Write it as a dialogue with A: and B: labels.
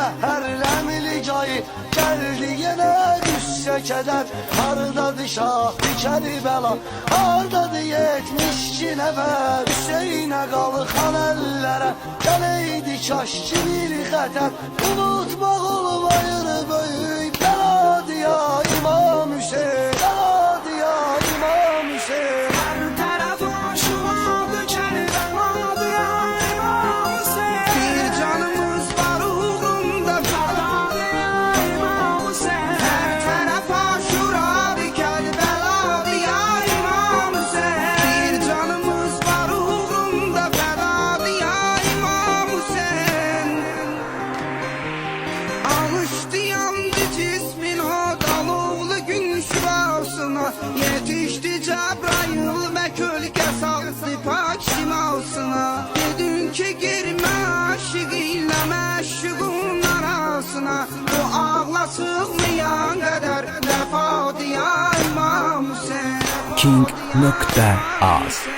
A: məhərrəmli gayı gəldi yenə qüssə kədər. Hardadır şah Kərbəla, hardadır 72 nəfər? Hüseynə qalxan əllərə gələydi kaş ki bir xətər. Unutmaq olmayır böyük bəladır ya İmam Hüseyn, bəladır ya İmam Hüseyn.
B: Hər tərəf aşıqadır Kərbəladır ya İmam Hüseyn. Bir canımız var uğrunda fədadır ya İmam Hüseyn. Hər tərəf aşıqadır Kərbəladır ya İmam Hüseyn. Bir canımız var uğrunda fədadır ya İmam Hüseyn. Alışdı yandı cismin hadalovlu gün şüvasına. Yetişdi Cebrail ve kölge saldı pak şimasına. Dedin ki girme aşık ile meşğulun arasına. Bu ağla sığmayan kadar vefadı ya İmam Hüseyin.
C: King.az